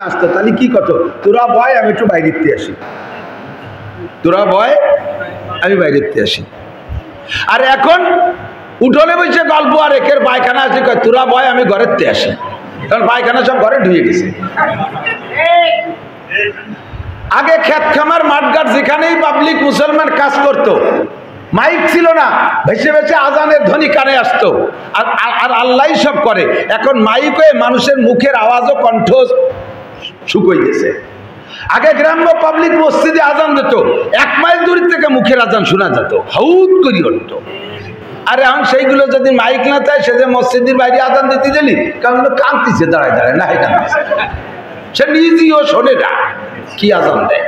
আসতো তাহলে কি করতো, তোরা বয় আমি একটু বাইরেতে আসি, তোরা বয় আমি বাইরেতে আসি। আর এখন উঠোনে বসে গল্প, আর একের পায়খানা আছে, তোরা বয় আমি ঘরেতে আসি, কারণ পায়খানা সব ঘরে ঢুয়ে গেছে। আগে ক্ষেত খামার মাঠঘাট যেখানেই পাবলিক মুসলমান কাজ করত, মাইক ছিল না, ভেসে ভেসে আজানের ধ্বনি কানে আসতো, আর আল্লাহ সব করে। এখন মাইক হয়ে মানুষের মুখের আওয়াজও কণ্ঠ শুকিয়ে গেছে। আগে গ্রাম্য পাবলিক মসজিদে আজান দিত, 1 মাইল দূর থেকে মুখের আজান শোনা যেত, হাউত করি উঠত। আর এখন সেইগুলো যদি মাইক না চায়, সে যে মসজিদের বাইরে আজান দিতে গেলি, কারণ কাঁদতেছে দাঁড়ায় দাঁড়ায়, না কাঁদতেছে, সে নিজেও শোনে না কি আজান দেয়।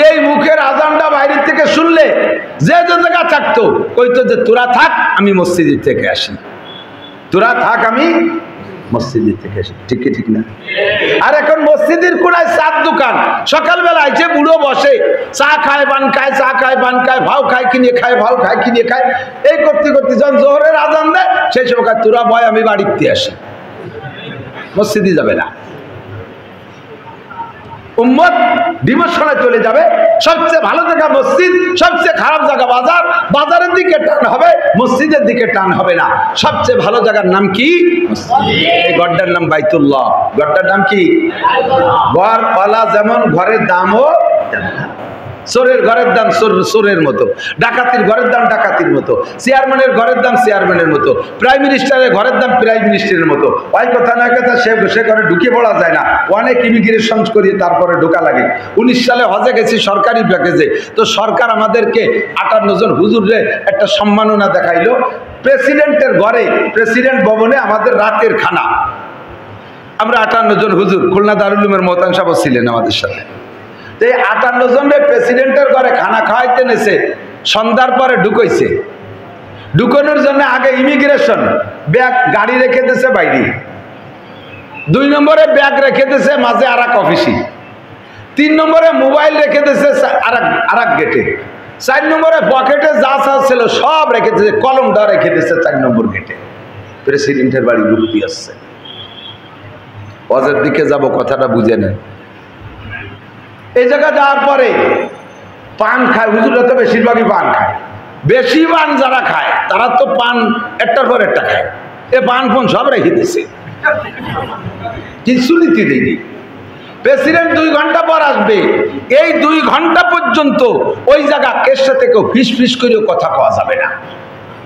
এই মুখের আজানটা বাইরের থেকে শুনলে যে যে জায়গা থাকতো কইতো যে তোরা থাক আমি মসজিদের থেকে আসি, তোরা থাক আমি মসজিদের থেকে আসি, ঠিক কি ঠিক না? আর এখন মসজিদের কোনায় চার দোকান, সকালবেলা আইছে বুড়ো বসে, চা খায় পান খায়, চা খায় পান খায়, ভাও খায় কিনে খায়, ভাও খায় কিনে খায়, এই করতে করতে যখন জোহরের আজান দেয় সেই সময় তোরা ভয় আমি বাড়িতে আসি, মসজিদে যাবে না। উম্মত ডিমোশনে চলে যাবে। সবচেয়ে ভালো জায়গা মসজিদ, সবচেয়ে খারাপ জায়গা বাজার। বাজারের দিকে টান হবে, মসজিদের দিকে টান হবে না। সবচেয়ে ভালো জায়গার নাম কি? এই গড়টার নাম বাইতুল্লাহ। গড়টার নাম কি? ঘরওয়ালা যেমন ঘরের দামও, চোরের ঘরের দাম চোরের মতো, ডাকাতির ঘরের দাম ডাকাতির মতো, চেয়ারম্যানের ঘরের দাম চেয়ারম্যানের মতো, প্রাইম মিনিস্টারের ঘরের দাম প্রাইম মিনিস্টারের মতো। ওই কথা না কথা সে ঘরে ঢুকে পড়া যায় না, অনেক ইমিগ্রেশন করিয়ে তারপরে ঢোকা লাগে। 19 সালে হজে গেছি সরকারি প্যাকেজে, তো সরকার আমাদেরকে 58 জন হুজুরে একটা সম্মাননা দেখাইলো। প্রেসিডেন্টের ঘরে, প্রেসিডেন্ট ভবনে আমাদের রাতের খানা। আমরা 58 জন হুজুর, খুলনা দারুল উলুমের মোহতাম সাহেব ছিলেন আমাদের সাথে। এই 58 জনের প্রেসিডেন্টের ঘরে খানা খাওয়াইতে নেছে, সন্ধ্যার পরে ঢুকাইছে। ঢুকানোর জন্য আগে ইমিগ্রেশন ব্যাগ গাড়ি রেখে দিয়েছে বাইরে, 2 নম্বরে ব্যাগ রেখে দিয়েছে মাঝে আর এক অফিসে, 3 নম্বরে মোবাইল রেখে দিয়েছে আর এক গেটে, 4 নম্বরে পকেটে যা যা ছিল সব রেখে দিয়েছে, কলমটা রেখে দিয়েছে 4 নম্বর গেটে। প্রেসিডেন্টের বাড়ি ঢুকতে আসছে। হজের দিকে যাব, কথাটা বুঝে নেন। এই জায়গা যাওয়ার পরে পান খায়, হুজুররা তো বেশিরভাগই পান খায়। বেশি পান যারা খায় তারা তো পান একটার পর একটা খায়, এ পান ফোন সব রেখে দিচ্ছে, কিছু নীতি দেয়নি। প্রেসিডেন্ট 2 ঘন্টা পর আসবে, এই 2 ঘন্টা পর্যন্ত ওই জায়গা কের সাথে কেউ ফিস ফিস করেও কথা কওয়া যাবে না।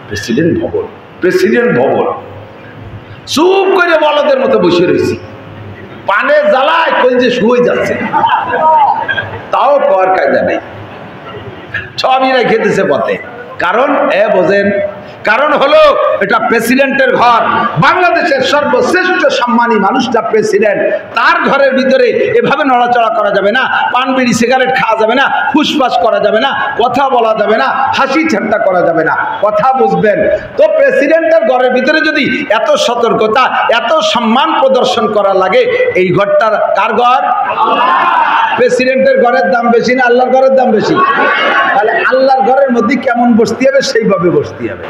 প্রেসিডেন্ট ভবন, প্রেসিডেন্ট ভবন, চুপ করে বলদের মতো বসে রয়েছি, পানে জ্বালায় কই যে শুয়ে যাচ্ছে, তাও কর কায়দা নেই, সবই রেখে দিছে পথে। কারণ বোঝেন, কারণ হলো এটা প্রেসিডেন্টের ঘর। বাংলাদেশের সর্বশ্রেষ্ঠ সম্মানী মানুষটা প্রেসিডেন্ট, তার ঘরের ভিতরে এভাবে নড়াচড়া করা যাবে না, পান বিড়ি সিগারেট খাওয়া যাবে না, ফুসফাস করা যাবে না, কথা বলা যাবে না, হাসি ঠাট্টা করা যাবে না, কথা বুঝবেন তো। প্রেসিডেন্টের ঘরের ভিতরে যদি এত সতর্কতা, এত সম্মান প্রদর্শন করা লাগে, এই ঘরটার কার ঘর? প্রেসিডেন্টের ঘরের দাম বেশি না আল্লাহর ঘরের দাম বেশি? তাহলে আল্লাহর ঘরের মধ্যে কেমন বসতে হবে সেইভাবে বসতে হবে।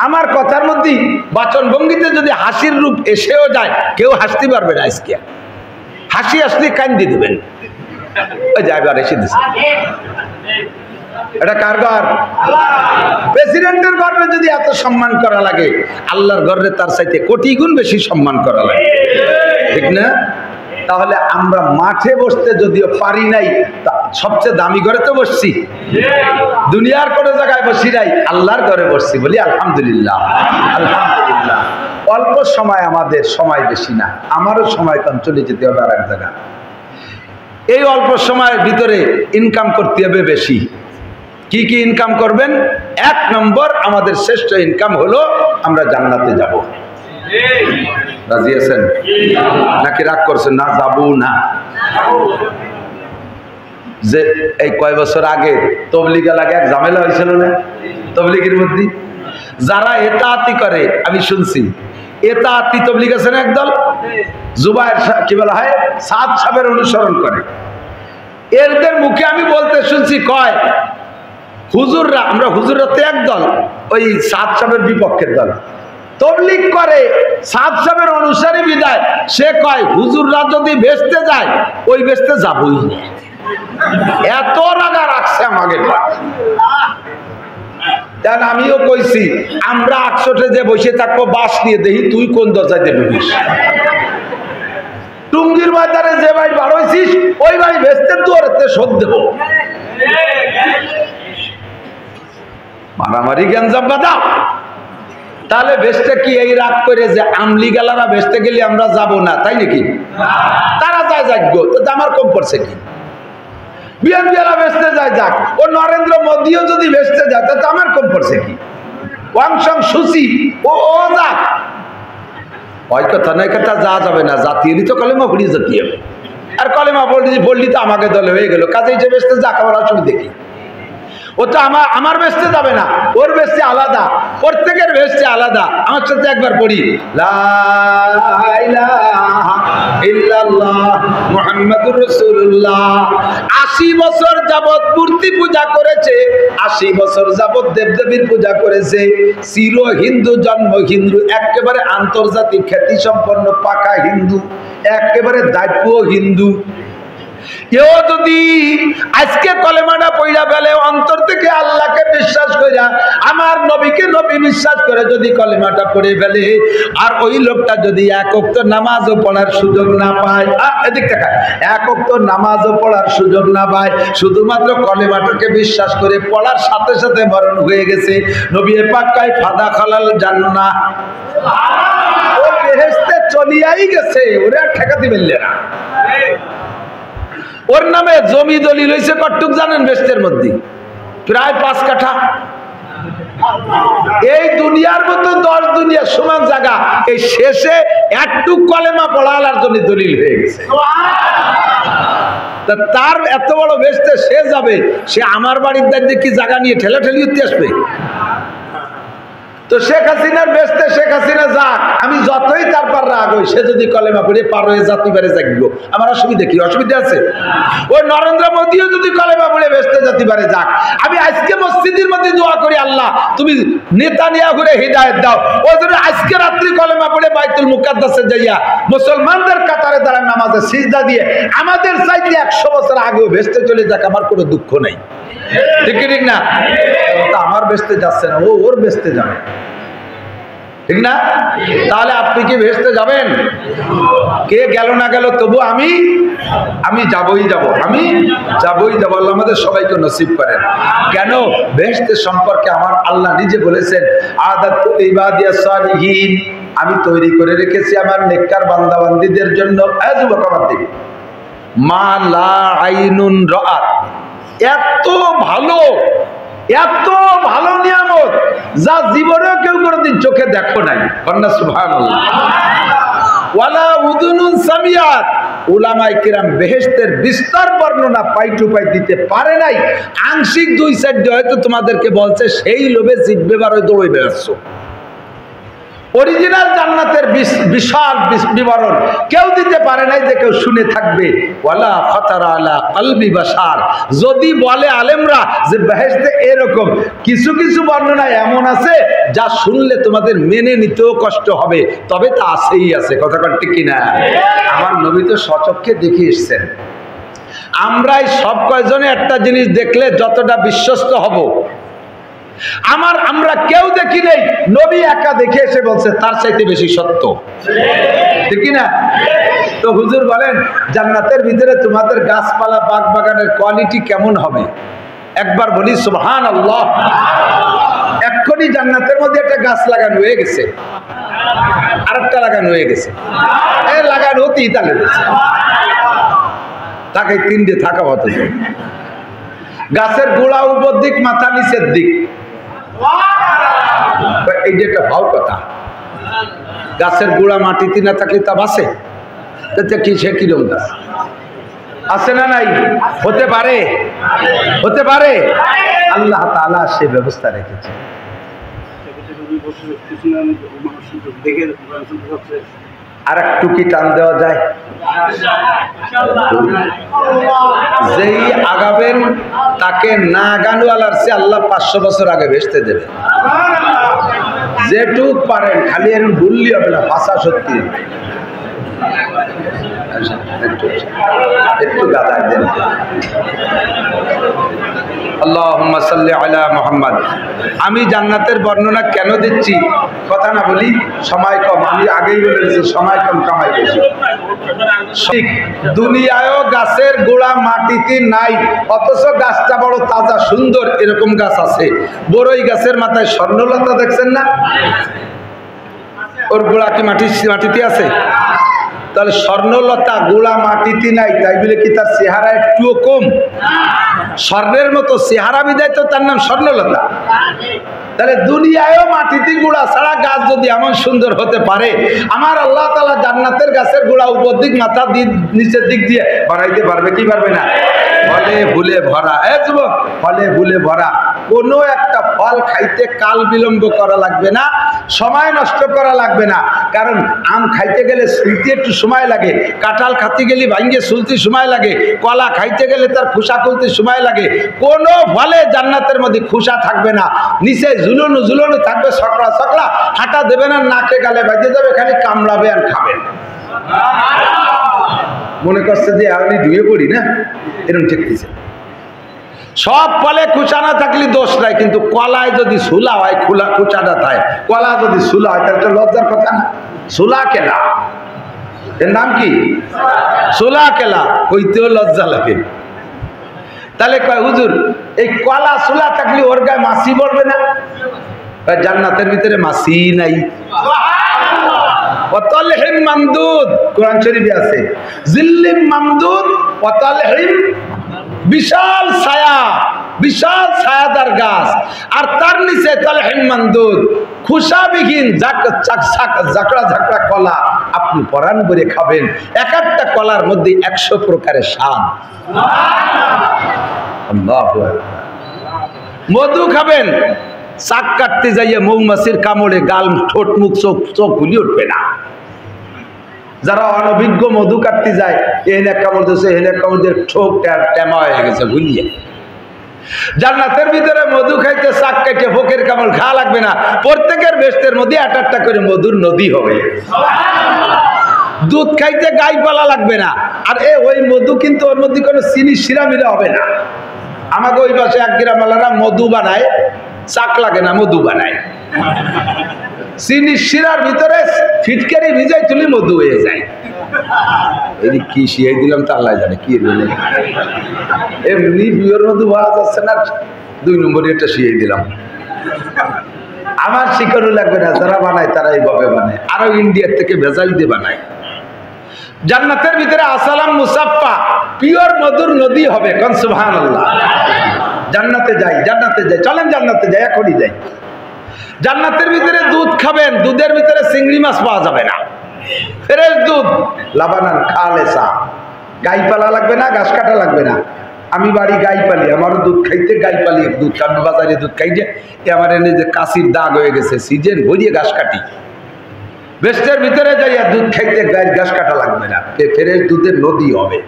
আমার কথার মধ্যে বাচন ভঙ্গিতে যদি হাসির রূপ এসেও যায়, কেউ হাসতে পারবে না। আজকে হাসি আসলে কান্দি দেবেন, ওই জায়গা এসে দিচ্ছে। এটা কার ঘর? প্রেসিডেন্টের ঘরে যদি এত সম্মান করা লাগে, আল্লাহর ঘরে তার চাইতে কোটি গুণ বেশি সম্মান করা লাগে, ঠিক না? তাহলে আমরা মাঠে বসতে যদিও পারি নাই, সবচেয়ে দামি ঘরে তো বসছি, দুনিয়ার কোনো জায়গায় বসি নাই, আল্লাহর ঘরে বসছি, বলি আলহামদুলিল্লাহ। আলহামদুলিল্লাহ। অল্প সময়, আমাদের সময় বেশি না, আমারও সময় কম, চলে যেতে হবে আর এক জায়গা। এই অল্প সময়ের ভিতরে ইনকাম করতে হবে বেশি। কি কি ইনকাম করবেন? 1 নম্বর, আমাদের শ্রেষ্ঠ ইনকাম হলো আমরা জান্নাতে যাব। রাজি আছেন নাকি রাগ করছেন? না, যাবো না। যে এই কয় বছর আগে তবলিগা লাগে এক ঝামেলা হয়েছিল না তবলিগের মধ্যে? যারা এতাআতি করে, আমি শুনছি এতাআতি তবলিগ আছে না একদল, জুবায়ের কি বলা হয়, সাদ সাহেবের অনুসরণ করে। এদের মুখে আমি বলতে শুনছি, কয় হুজুররা, আমরা হুজুররা তো একদল, ওই সাদ সাহেবের বিপক্ষের দল। তবলিগ করে, সাদ সাহেবের অনুসারী বিদায়, সে কয় হুজুররা যদি বেচতে যায় ওই বেচতে যাবই না। এত রাগা রাখছে আমাকে। আমিও কইছি আমরা 100 যে বসে থাকবো বাস নিয়ে, দেখি তুই কোন দরজায় বলিস। টুঙ্গির বাজারে যে ভাই বার হয়েছিস ওই ভাই বেচতে তোরতে শোধ দেব। মারামারি গ্যাঞ্জাম বাধা। তাহলে বেচতে কি এই রাগ করে যে আমলি গেলারা বেচতে গেলে আমরা যাব না, তাই নাকি? তারা যায় যাক, আমার কম পড়ছে কি? বিএনপিরা বেচতে যায় যাক, ও নরেন্দ্র মোদীও যদি বেচতে যায় তো আমার কম পড়ছে কি? ওয়াংশং সুচি ও যাক, ওই কথা নয়, কথা যা যাবে না, জাতীয় তো কলেমা পড়ি জাতি হবে, আর কলেমা পড়লি তো আমাকে দলে হয়ে গেল, কাজে যে বেচতে যাক আমার অসুবিধা কি? ও তো আমার বেচতে যাবে না, ওর বেচতে আলাদা, প্রত্যেকের বেচতে আলাদা। আমার সাথে একবার পড়ি লা ইলাহা ইল্লাল্লাহ মুহাম্মাদুর রাসূলুল্লাহ। 80 বছর যাবত মূর্তি পূজা করেছে, 80 বছর যাবত দেবদেবীর পূজা করেছে, চির হিন্দু, জন্ম হিন্দু, একেবারে আন্তর্জাতিক খ্যাতি সম্পন্ন পাকা হিন্দু, একেবারে দায়িত্ব হিন্দু। কেউ যদি আজকে কলেমাটা পড়া ফেলে, অন্তর থেকে আল্লাহকে বিশ্বাস কইরা, আমার নবীকে নবী বিশ্বাস করে যদি কলেমাটা পড়ে ফেলে, আর ওই লোকটা যদি এক ওয়াক্ত নামাজও পড়ার সুযোগ না পায়, এদিক থেকে এক ওয়াক্ত নামাজও পড়ার সুযোগ না পায়, শুধুমাত্র কলেমাটাকে বিশ্বাস করে পড়ার সাথে সাথে মরণ হয়ে গেছে, নবী পাক কয় ফাদা খালাল জান্নাহ, ও বেহেশতে চলিয়াই গেছে, ওরে আর ঠেকাতে পারলে না। ওর নামে জমি দলিল হয়েছে কটুক জানেন? বেস্তের মধ্যে প্রায় 5 কাঠা। এই দুনিয়ার মতো 10 দুনিয়া সমান জায়গা, এই শেষে একটু কলেমা পড়ালার জন্য দলিল হয়ে গেছে। তার এত বড় বেস্তে সে যাবে, সে আমার বাড়ির দাঁড়িয়ে কি জায়গা নিয়ে ঠেলাঠেলি উঠতে আসবে? তো শেখ হাসিনার বেস্তে শেখ হাসিনা যাক, আমি যতই তারপর রাগ হই, সে যদি কলেমা পড়ে পার হয়ে জাতি পারে যাকবো, আমার অসুবিধা কি? অসুবিধা আছে? ওই নরেন্দ্র মোদীও যদি কলেমা পড়ে বেস্তে জাতি পারে যাক, আমি আজকে মসজিদের মধ্যে দোয়া করি আল্লাহ তুমি নেতানিয়াহুরে হিদায়াত দাও, ও যদি আজকে রাত্রি কলেমা পড়ে বাইতুল মুকাদ্দাসে যাইয়া মুসলমানদের কাতারে দাঁড়ায় নামাজে সিজদা দিয়ে আমাদের চাইতে 100 বছর আগেও বেস্তে চলে যাক, আমার কোনো দুঃখ নেই। ঠিক ঠিক না? আমার বেস্তে যাচ্ছে না, ও ওর বেস্তে যাবে, ঠিক না? তাহলে আপনি কি বেহেশতে যাবেন? কে গেল না গেল তবু আমি যাবই যাব, আমি যাবই যাব। আল্লাহ আমাদের সবাইকে নসিব করেন। কেন? বেহেশতের সম্পর্কে আমার আল্লাহ নিজে বলেছেন আদাতুল ইবাদিয়াস সালিহিন, আমি তৈরি করে রেখেছি আমার নেককার বান্দা বান্দীদের জন্য মা লা আইনুন রাআত, এত ভালো, এত ভালো নিয়ামত যা জীবনেও কেউ কোনোদিন চোখে দেখো নাই। কন্যা সুবহানাল্লাহ। ওয়ালা উযুনুন সামিয়াত, উলামায়ে কিরাম বেহেশতের বিস্তার বর্ণনা পাই টু পাই দিতে পারে নাই, আংশিক 2-4 হয়তো তোমাদেরকে বলছে, সেই লোভে জিভে বার হয়ে দৌড়ে বেড়াচ্ছ। অরিজিনাল জান্নাতের বিশাল বিবরণ কেউ দিতে পারে নাই যে কেউ শুনে থাকবে। ওয়ালা খাতারা আলা কলবি বাশার, যদি বলে আলেমরা যে বেহেশতে এরকম, কিছু কিছু বর্ণনা এমন আছে যা শুনলে তোমাদের মেনে নিতেও কষ্ট হবে, তবে তা আছেই আছে। কথা ঠিক কিনা? আমার নবী তো সচক্ষে দেখে এসেছেন। আমরাই সব কয়জনে একটা জিনিস দেখলে যতটা বিশ্বস্ত হব, আমরা কেউ দেখি নেই, নবী একা দেখে এসে বলছে তার চাইতে বেশি সত্য, ঠিক না? তো হুজুর বলেন জান্নাতের ভিতরে তোমাদের গাছপালা বাগ বাগানের কোয়ালিটি কেমন হবে? একবার বলি সুবহানাল্লাহ। এক্ষুনি জান্নাতের মধ্যে একটা গাছ লাগানো হয়ে গেছে, আরেকটা লাগানো হয়ে গেছে, লাগানো হতেই তাহলে তাকে 3 থাকা হতো। গাছের গোড়া উপর দিক, মাথা নিচের দিক, এই যে একটা ভাও কথা। গাছের গোড়া মাটিতে না থাকলে তা বাসে, কি সে কিরম গাছ আছে না নাই? হতে পারে, হতে পারে। আল্লাহ তাআলা সে ব্যবস্থা রেখেছে। আর একটু কি টান দেওয়া যায়? যেই আগাবেন তাকে না আগানোয়ালার চেয়ে আল্লাহ 500 বছর আগে ভেস্তে দেবে। যেটুক পারেন খালি এরকম ভুললি হবে না, ভাষা সত্যি হবে। একটু গাদায় দেন। আল্লাহুম্মা সাল্লি আলা মুহাম্মাদ। আমি জান্নাতের বর্ণনা কেন দিচ্ছি, কথা না বলি, সময় কম। আমি আগেই বলে দিচ্ছি সময় কম কামাই বেশি। ঠিক দুনিয়ায়ও গাছের গোড়া মাটিতে নাই, অথচ গাছটা বড় তাজা সুন্দর, এরকম গাছ আছে। বড়ই গাছের মাথায় স্বর্ণলতা দেখছেন না? ওর গোড়া কি মাটিতে আছে? তাহলে স্বর্ণলতা গোড়া মাটিতে নাই, তাই বলে কি তার চেহারা একটুও কম? স্বর্ণের মতো চেহারা বিদায় তো তার নাম স্বর্ণলতা। তাহলে দুনিয়ায়ও মাটিতে গোড়া ছাড়া গাছ যদি এমন সুন্দর হতে পারে, আমার আল্লাহ তাআলা জান্নাতের গাছের গোড়া উপর দিক মাথা নিচের দিক দিয়ে বানাইতে পারবে কি পারবে না? ফলে ভুলে ভরা। যুবক, ফলে ভুলে ভরা। কোনো একটা ফল খাইতে কাল বিলম্ব করা লাগবে না, সময় নষ্ট করা লাগবে না। কারণ আম খাইতে গেলে সুলতে একটু সময় লাগে, কাঁঠাল খাতে গেলে ভাঙ্গে সুলতে সময় লাগে, কলা খাইতে গেলে তার খোসা খুলতে সময় লাগে। কোনো ফলে জান্নাতের মধ্যে খোসা থাকবে না, নিচে ঝুলনো ঝুলনো থাকবে, সকড়া সকড়া, হাঁটা দেবে না, নাকে গালে বাজে যাবে, খালি কামড়াবে আর খাবেন। মনে করছে যে আমি ধুয়ে পড়ি না, এরকম ঠিক দিছে। সব ফলে খোসা না থাকলে দোষ নাই, কিন্তু কলায় যদি সুলা হয়, খোসাটা থাকে, কলা যদি সুলা হয় তাহলে তো লজ্জার কথা না। সুলা কেলা, এর নাম কি? সুলা কেলা, হইতেও লজ্জা লাগে। তাহলে কয় হুজুর এই কলা সুলা থাকলে ওর গায়ে মাছি পড়বে না? জান্নাতের ভিতরে মাছি নাই। ওয়াতালহিম মামদুদ, কোরআন শরীফে আছে, জিল্লিম মামদুদ ওয়াতালহিম, বিশাল ছায়া, বিশাল ছায়াদার গাছ, আর তার নিচে তালহিম মামদুদ, খোসাবিহীন ঝাঁকড়া ঝাঁকড়া কলা। আপনি পরাণ ভরে খাবেন, এক একটা কলার মধ্যে 100 প্রকারের স্বাদ। আল্লাহু আকবার। মধু খাবেন, শাক কাটতে যাইয়ে মৌমাছির কামড়ে গাল, ঠোঁট, মুখ, চোখ খুলি উঠবে না। যারা অনভিজ্ঞ মধু কাটতে যায়, এখানে কামড় দিয়েছে, এখানে কামড় দিয়ে ঠোক টেমা হয়ে গেছে ঘুরিয়ে। জান্নাতের ভিতরে মধু খাইতে শাক কাটে ফোকের কামড় খাওয়া লাগবে না, প্রত্যেকের বেস্তের মধ্যে একটা করে মধুর নদী হবে। দুধ খাইতে গাই পালা লাগবে না, আর ওই মধু কিন্তু ওর মধ্যে কোনো চিনি শিরা মিরা হবে না। আমাকে ওই পাশে এক গ্রামওয়ালারা মধু বানায়, চাক লাগে না, মধু বানায়। চিনি শিরার ভিতরে ফিটকারি ভিজাই তুলি মধু হয়ে যায়। এই কি শিয়াই দিলাম তা আল্লাহ জানে কি এমনি বিয়ের মধু পাওয়া যাচ্ছে না, 2 নম্বরে এটা শিয়াই দিলাম। আমার শিকারও লাগবে না, যারা বানায় তারা এইভাবে বানায়, আরো ইন্ডিয়ার থেকে ভেজাল দিয়ে বানায়। জান্নাতের ভিতরে আসালাম মুসাফফা, পিওর মধুর নদী হবে। কোন সুবহানাল্লাহ। জান্নাতে যাই, জান্নাতে যাই, চলেন জান্নাতে যাই, এখনই যাই। জান্নাতের ভিতরে দুধ খাবেন, দুধের ভিতরে চিংড়ি মাছ পাওয়া যাবে না, ফ্রেশ দুধ, লাবানান খালেসা। গাই পালা লাগবে না, ঘাস কাটা লাগবে না। আমি বাড়ি গাই পালি, আমারও দুধ খাইতে গাই পালি, দুধ আমি বাজারে দুধ খাইতে আমার এনে যে কাশির দাগ হয়ে গেছে, সিজন ভরিয়ে ঘাস কাটি। বেস্টের ভিতরে যাইয়া দুধ খাইতে গায়ের ঘাস কাটা লাগবে না, ফ্রেশ দুধের নদী হবে।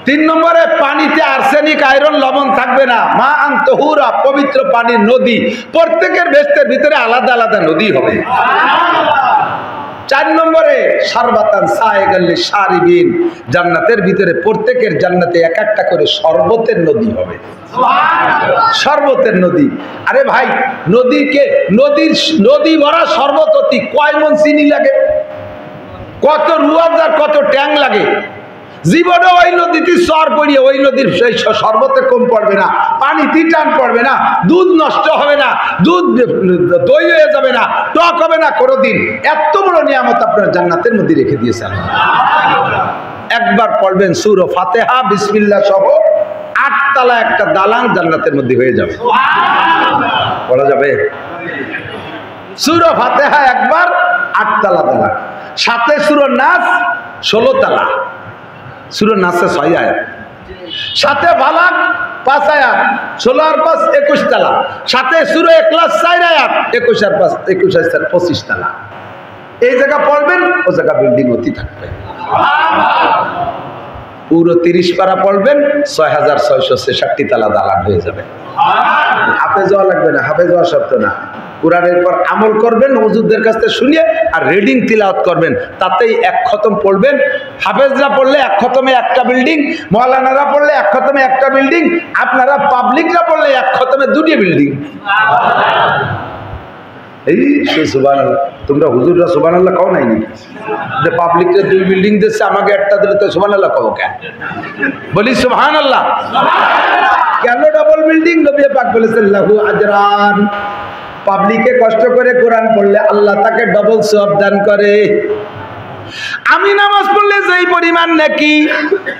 3 নম্বরে পানিতে আর্সেনিক, আয়রন, লবণ থাকবে না, মা আন তাহুরা, পবিত্র পানির নদী। প্রত্যেকের বেস্টের ভিতরে আলাদা আলাদা নদী হবে। 4 নম্বরে শারবাতান সায়েগাল লিশারিবিন, জান্নাতের ভিতরে প্রত্যেকের জান্নাতে এক একটা করে শরবতের নদী হবে। শরবতের নদী। আরে ভাই, নদী ভরা শরবত অতি কয় মন চিনি লাগে, কত রুয়াবজার, কত ট্যাং লাগে। জীবনে ওই নদীতে চর পড়িয়ে ওই নদীর সেই শরবতে কম পড়বে না, পানিতে টান পড়বে না, দুধ নষ্ট হবে না, দুধ দই হয়ে যাবে না, টক হবে না কোনোদিন। এত বড় নিয়ামত আপনার জান্নাতের মধ্যে রেখে দিয়েছেন। একবার পড়বেন সূরা ফাতিহা বিসমিল্লাহ সহ, 8 তলা একটা দালান জান্নাতের মধ্যে হয়ে যাবে। পড়া যাবে সূরা ফাতিহা একবার, 8 তলা দালান, সাথে সূরা নাস 16 তলা, সূরা নাসে 6 আয়াত, সাথে ফালাক 5 আয়াত, 16 আর 5 21 তলা, সাথে সূরা ইখলাস 4 আয়াত, 21 আর 5 21 আর 4 25 তলা। এই জায়গা পড়বেন, ও জায়গা বিল্ডিং হতে থাকবে। পুরো 30 পারা পড়বেন, 6666 তলা দালান হয়ে যাবে। হাফেজ হওয়া লাগবে না, হাফেজ হওয়া শর্ত না। কোরআনের পর আমল করবেন হুজুরদের কাছ থেকে শুনিয়ে, আর রিডিং তিলাওয়াত করবেন, তাতেই এক খতম পড়বেন। হাফেজরা পড়লে এক খতমে একটা বিল্ডিং, মৌলানারা পড়লে এক খতমে একটা বিল্ডিং, আপনারা পাবলিকরা পড়লে এক খতমে দুটি বিল্ডিং। এই সুবহানাল্লাহ, তোমরা হুজুররা সুবহানাল্লাহ কও নাই নাকি? যে পাবলিকরা দুই বিল্ডিং দিচ্ছে, আমাকে একটা দিলে তো সুবহানাল্লাহ কও কেন? বলি সুবহানাল্লাহ। কেন ডাবল বিল্ডিং? নবী পাক বলেছেন লাহু আজরান, পাবলিকে কষ্ট করে কোরআন পড়লে আল্লাহ তাকে ডবল সওয়াব দান করে। আমি নামাজ পড়লে যেই পরিমাণ নেকি,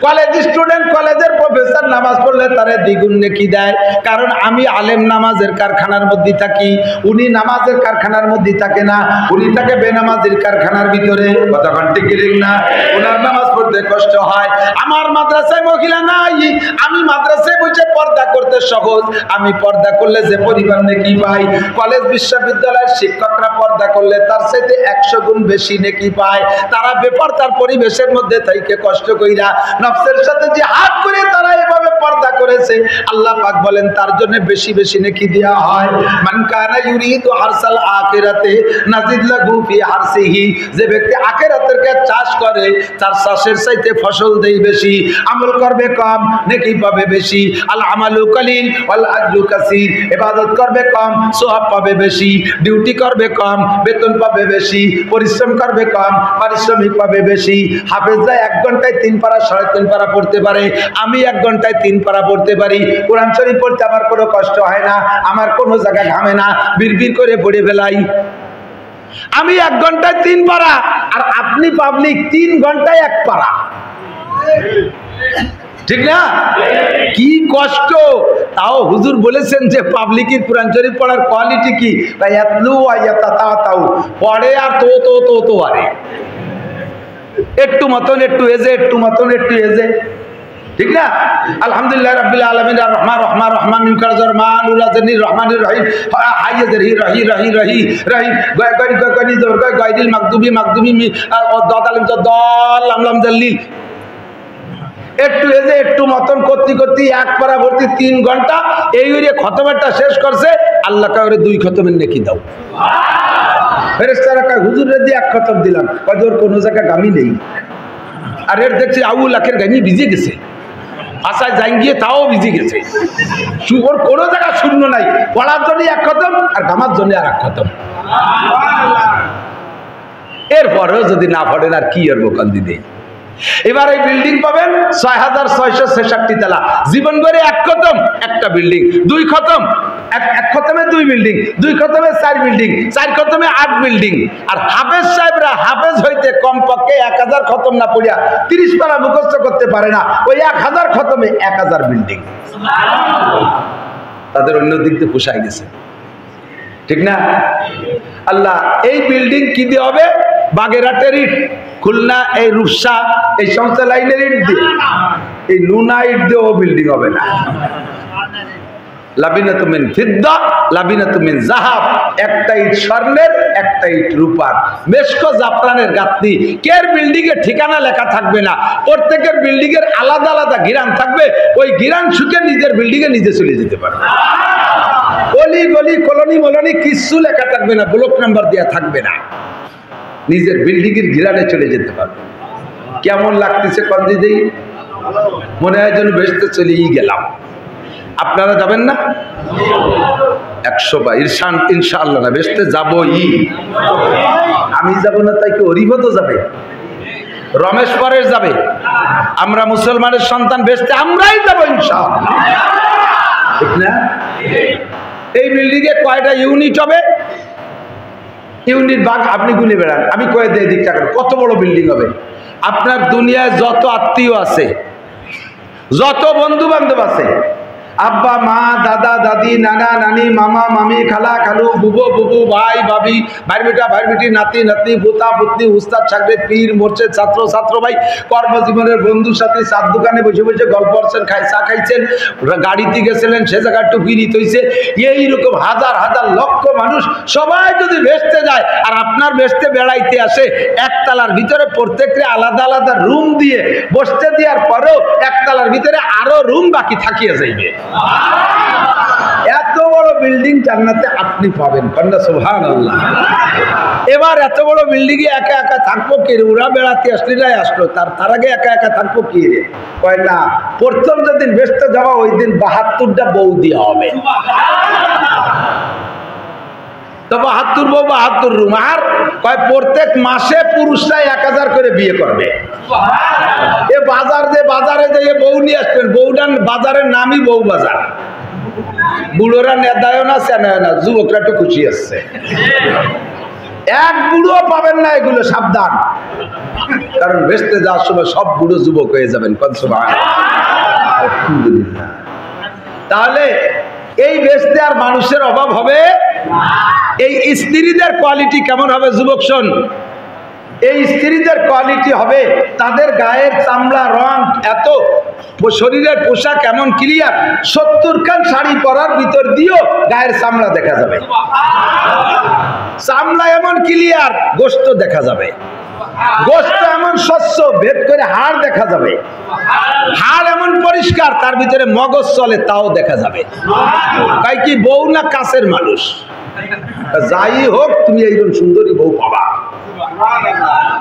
কলেজ স্টুডেন্ট কলেজের প্রফেসর নামাজ পড়লে তারে দ্বিগুণ নেকি দেয়। কারণ আমি আলেম নামাজের কারখানার মধ্যে থাকি, উনি নামাজের কারখানার মধ্যে থাকে না, উনি থাকে বেনামাজির কারখানার ভিতরে। কতক্ষণ ঠিক না? ওনার নামাজ পড়তে কষ্ট হয়। আমার মাদ্রাসায় মহিলা নাই, আমি মাদ্রাসায় বসে পর্দা করতে সহজ, আমি পর্দা করলে যে পরিমাণ নেকি পাই, কলেজ বিশ্ববিদ্যালয়ের শিক্ষকরা পর্দা করলে তার চাইতে 100 গুণ বেশি নেকি পায়। তারা বেপরদার পরিবেশের মধ্যে থেকে কষ্ট কইরা নফসের সাথে জিহাদ করে তারা এভাবে পর্দা করেছে। আল্লাহ পাক বলেন তার জন্য বেশি বেশি নেকি দেয়া হয়। মান কানা ইউরিদু হারসাল আখিরাতে নাজিদ লাহু ফি হারসিহি, যে ব্যক্তি আখিরাতের কাজ চাষ করে তার চাষের চাইতে ফসল দেই বেশি। আমল করবে কম, নেকি পাবে বেশি। আল আমালু কালিল ওয়াল আজরু কাসীর, ইবাদত করবে কম, সওয়াব পাবে বেশি। ডিউটি করবে কম, বেতন পাবে বেশি। পরিশ্রম করবে কম, পারিশ্রমিক পাবে বেশি। হাফেজরা 1 ঘন্টায় 3 পারা 3.5 পারা পড়তে পারে, আমি 1 ঘন্টায় 3 পারা পড়তে পারি। কোরআন শরীফ পড়তে আমার কোনো কষ্ট হয় না, আমার কোনো জায়গা ঘামে না, বিড়বিড় করে পড়ে ফেলাই। আমি 1 ঘন্টায় 3 পারা, আর আপনি পাবলিক 3 ঘন্টায় 1 পারা। ঠিক না? কি কষ্ট! তাও হুজুর বলেছেন যে পাবলিকের কোরআন শরীফ পড়ার কোয়ালিটি কি? ভাই ইয়াতলু ওয়া ইয়াতাতাউ, পড়ে আর তো আরে একটু মতন একটু এজে, একটু মতন একটু এজে। ঠিক না? আলহামদুলিল্লাহ রাব্বিল আলামিন আর রহমান রহমান মিনকার জারমান উলাজানির রহমানির রহিম হাইয়াদের রহি রহি রহি রহি গয়গরি গয়গরি জরগয় গায়দিল মাকদুবি মাকদুবি দাদালিম দল লামলাম জাল্লিল। একটু এজে একটু মতন করতে করতে 1 পারা ভর্তি 3 ঘন্টা এই খতমেরটা শেষ করছে। আল্লাহ কাউরে 2 খতমের নেকি দাও। ফেরেশতারা কয় হুজুরে দিয়ে 1 খতম দিলাম, কয় ওর কোনো জায়গা গামি নেই। আর এর দেখছি আউল আখের গামি ভিজে গেছে, আশায় যাই গিয়ে তাও ভিজে গেছে। ওর কোনো জায়গা শূন্য নাই, পড়ার জন্য 1 খতম আর গামার জন্য আর 1 খতম। এরপরেও যদি না পড়েন আর কি এর বোকান দিতে। এবার এই বিল্ডিং পাবেন 6666 তলা, জীবন করে 1 খতম 1টা বিল্ডিং, 2 খতম 1 খতমে 2 বিল্ডিং, 2 খতমে 4 বিল্ডিং, 4 খতমে 8 বিল্ডিং। আর হাফেজ সাহেবরা হাফেজ হইতে কমপক্ষে 1000 খতম না পড়িয়া 30 পারা মুখস্থ করতে পারে না, ওই 1000 খতমে 1000 বিল্ডিং। তাদের অন্য দিক দিয়ে পোষায় গেছে। ঠিক না? আল্লাহ এই বিল্ডিং কি দিয়ে হবে? বাগেরহাটের ইট, খুলনা এই রূপসা এই সমস্ত লাইনের ইট দিয়ে, এই নুনা ইট দিয়ে ও বিল্ডিং হবে না। লাবিনাতু মিন ফিদ্দা লাবিনাতু মিন যাহাব, একটা ইট স্বর্ণের, একটা ইট রূপার। মেশক জাফরানের গাঁথনি। কের বিল্ডিং এর ঠিকানা লেখা থাকবে না, প্রত্যেকের বিল্ডিং এর আলাদা আলাদা গিরান থাকবে। ওই গিরান শুকে নিজের বিল্ডিং এ নিজে চলে যেতে পারবে। গলি গলি কলোনি মলোনি কিছু লেখা থাকবে না, ব্লক নাম্বার দেওয়া থাকবে না, নিজের বিল্ডিং এর গিরানে চলে যেতে পারবে। কেমন লাগতেছে কন্দি দেই? মনে হয় যেন বেহেশতে চলেই গেলাম। আপনারা যাবেন না? 100 বার ইনশাআল্লাহ না, বেহেশতে যাবই। আমি যাব না তাই কি অরিবত যাবে? রমেশ পরেশ যাবে? আমরা মুসলমানের সন্তান, বেহেশতে আমরাই যাব ইনশাআল্লাহ। ঠিক না? এই বিল্ডিং এ কয়টা ইউনিট হবে? ইউনিট ভাগ আপনি গুনে বেড়ান, আমি কয়ে দিয়ে দিক টাকা। কত বড় বিল্ডিং হবে? আপনার দুনিয়ায় যত আত্মীয় আছে, যত বন্ধু বান্ধব আছে, আব্বা মা দাদা দাদি নানা নানি মামা মামি খালা খালু বুবো বুবু ভাই ভাবি ভাই বেটা ভাই বেটি নাতি নাতনি পোতা পুতনি উস্তাদ ছাগরেদ পীর মোর্শেদ ছাত্র ছাত্র ভাই কর্মজীবনের বন্ধুর সাথে চার দোকানে বসে বসে গল্প করছেন, চা খাইছেন, গাড়িতে গেছিলেন, সে জায়গায় একটু ফিরিত হয়েছে। এইরকম হাজার হাজার লক্ষ মানুষ সবাই যদি বেচতে যায় আর আপনার বেচতে বেড়াইতে আসে, 1 তলার ভিতরে প্রত্যেককে আলাদা আলাদা রুম দিয়ে বসতে দেওয়ার পরেও 1 তলার ভিতরে আরো রুম বাকি থাকিয়ে যাইবে। এত বড় বিল্ডিং জান্নাতে আপনি পাবেন, কন্যা সুবহানাল্লাহ। এবার এত বড় বিল্ডিং এ একা একা থাকবো কি রে? ওরা বেড়াতে আসলিরাই আসলো, তার আগে একা একা থাকবো কি রে? কয় না, প্রথম যেদিন ব্যস্ত যাওয়া ওই দিন 72টা বউ দেওয়া হবে। তো 72 বউ 72 রুম। আর কয় প্রত্যেক মাসে পুরুষরা 1000 করে বিয়ে করবে। এ বাজারে যে বউ নিয়ে আসবেন, বউটার বাজারের নামই বউ বাজার। বুড়োরা নেদায় না, চেনায় না, যুবকরা একটু খুশি আসছে। এক বুড়ো পাবেন না, এগুলো সাবধান, কারণ বেচতে যাওয়ার সময় সব বুড়ো যুবক হয়ে যাবেন। তাহলে এই বেচতে আর মানুষের অভাব হবে। এই স্ত্রীদের কোয়ালিটি কেমন হবে যুবক শোন, এই স্ত্রীদের কোয়ালিটি হবে তাদের গায়ের চামড়া রং এত, শরীরের পোশাক এমন ক্লিয়ার, 70 খান শাড়ি পরার ভিতর দিয়েও গায়ের চামড়া দেখা যাবে। চামড়া এমন ক্লিয়ার, গোশত দেখা যাবে। গোশত এমন স্বচ্ছ, ভেদ করে হাড় দেখা যাবে। হাড় এমন পরিষ্কার, তার ভিতরে মগজ চলে, তাও দেখা যাবে। তাই কি বউ না কাছের মানুষ? যাই হোক, তুমি এইরকম সুন্দরী বউ পাবা।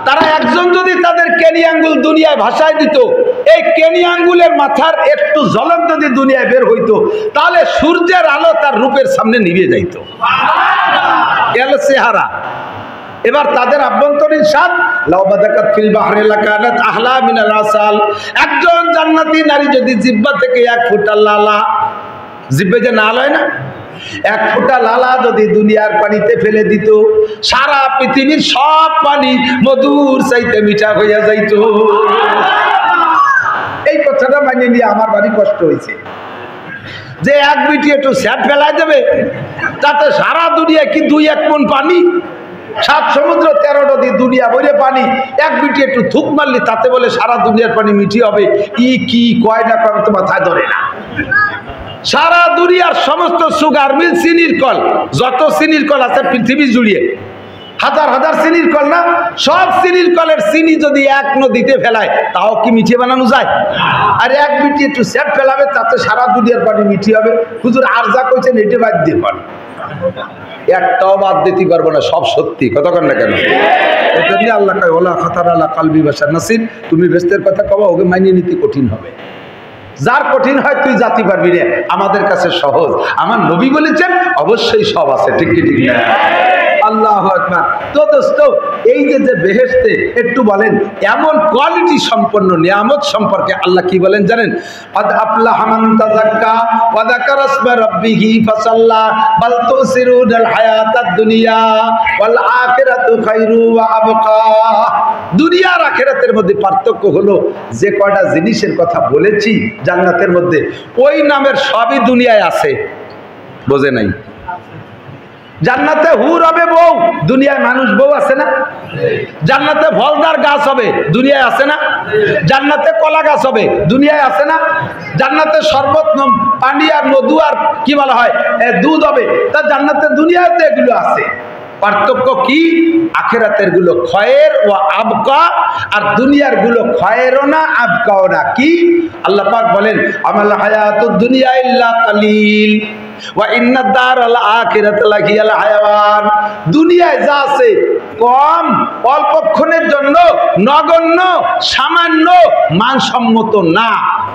তারা একজন যদি তাদের কেনি আঙ্গুল দুনিয়ায় ভাষায় দিত, এই কেনি আঙ্গুলের মাথার একটু ঝলক যদি দুনিয়ায় বের হইতো, তাহলে সূর্যের আলো তার রূপের সামনে নিভে যাইত। গেল চেহারা। এবার তাদের আভ্যন্তরীণ স্বাদ, একজন জান্নাতি নারী যদি জিহ্বা থেকে 1 ফোঁটা লালা, জিহ্বে যে নাল হয় না, 1 ফোঁটা লালা যদি দুনিয়ার পানিতে ফেলে দিত, সারা পৃথিবীর সব পানি মধুর চাইতে মিঠা হইয়া যাইত। এই কথাটা মানে নিয়ে আমার বাড়ি কষ্ট হয়েছে, যে এক বিটি একটু স্যাট ফেলাই দেবে, তাতে সারা দুনিয়া কি 2-1 মণ পানি, 7 সমুদ্র 13 নদী, দুনিয়া ভরে পানি, এক বিটি একটু থুক মারলি তাতে বলে সারা দুনিয়ার পানি মিঠি হবে। কি কয় না কয় তো মাথায় ধরে না। সারা দুনিয়ার সমস্ত সুগার মিল, চিনির কল, যত চিনির কল আছে পৃথিবী জুড়িয়ে, হাজার হাজার চিনির কল না, সব চিনির কলের চিনি যদি এক নদীতে ফেলায়, তাও কি মিঠে বানানো যায়? আর এক বিটি একটু স্যাট ফেলাবে, তাতে সারা দুনিয়ার পানি মিঠি হবে। হুজুর আর যা কইছেন এটি বাদ দিয়ে পান, একটাও বাদ দিতে পারবো না, সব সত্যি। কতক্ষণ না কেন? আল্লাহ কয় ওলা খাতার আল্লাহ কালবি বাসার নাসির, তুমি বেস্তের কথা কবা, ওকে মানিয়ে নিতে কঠিন হবে। যার কঠিন হয় তুই জাতি পারবি রে, আমাদের কাছে সহজ। আমার নবী বলেছেন অবশ্যই সব আছে, ঠিক কি ঠিক না? আল্লাহু আকবার। তো দোস্ত, এই যে বেহেশতে একটু বলেন, এমন কোয়ালিটি সম্পন্ন নিয়ামত সম্পর্কে আল্লাহ কি বলেন জানেন? আদ আফলাহা মান তাযাক্কা ওয়া যাকারা ইসমা রাব্বিহি ফাসাল্লা বাল তুসিরুনাল হায়াতাদ দুনিয়া ওয়াল আখিরাতু খায়রু ওয়া আবকা। দুনিয়া আর আখিরাতের মধ্যে পার্থক্য হলো, যে কয়টা জিনিসের কথা বলেছি জান্নাতের মধ্যে, ওই নামের সবই দুনিয়ায় আছে, বোঝে নাই? জান্নাতে হুর হবে বউ, দুনিয়ায় মানুষ বউ আছে না? জান্নাতে ফলদার গাছ হবে, দুনিয়ায় আছে না? জান্নাতে কলা গাছ হবে, দুনিয়ায় আছে না? জান্নাতে শরবত, পানি আর মধু আর কি বলা হয় দুধ হবে, তা জান্নাতে দুনিয়াতে এগুলো আছে। পার্থক্য কি? আখিরাতের গুলো খয়ের ও আবকা, আর দুনিয়ার গুলো খয়েরও না আবকাও না। কি? আল্লাহ পাক বলেন আমাল হায়াতুদ দুনিয়া ইল্লা কালিল ওয়া ইন্নাদ দারাল আখিরাতা লাহিয়াল হায়াওয়ান। দুনিয়ায় যা আছে কম, অল্পক্ষণের জন্য, নগণ্য, সামান্য, মানসম্মত না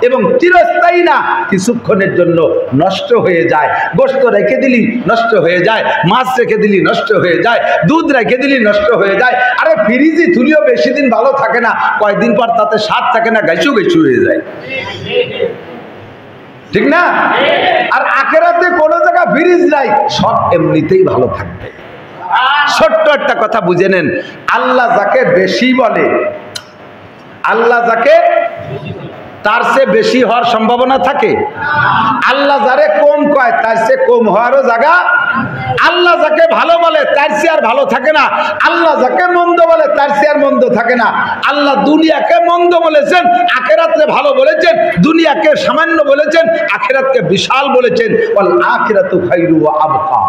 এবং চিরস্থায়ী না, কিছুক্ষণের জন্য নষ্ট হয়ে যায়। গোশত রেখে দিলি নষ্ট হয়ে যায়, মাছ রেখে দিলি নষ্ট হয়ে যায়, দুধ রেখে দিলি নষ্ট হয়ে যায়। আরে ফ্রিজে তুলিও বেশি দিন ভালো থাকে না, কয়েকদিন পর তাতে স্বাদ থাকে না, গাইছু গাইছু হয়ে যায়, ঠিক না? আর আখিরাতে কোনো জায়গা ফ্রিজ নাই, সব এমনিতেই ভালো থাকবে। ছোট্ট একটা কথা বুঝে নেন, আল্লাহ যাকে বেশি বলে, আল্লাহ যাকে, তার চেয়ে বেশি হওয়ার সম্ভাবনা থাকে। আল্লাহ যারে কম কয়, তার চেয়ে কম হওয়ারও জায়গা। আল্লাহ যাকে ভালো বলে, তার চেয়ে আর ভালো থাকে না। আল্লাহ যাকে মন্দ বলে, তার চেয়ে আর মন্দ থাকে না। আল্লাহ দুনিয়াকে মন্দ বলেছেন, আখিরাতকে ভালো বলেছেন। দুনিয়াকে সামান্য বলেছেন, আখিরাতকে বিশাল বলেছেন। ওয়াল আখিরাতু খায়রু ওয়া আবকা।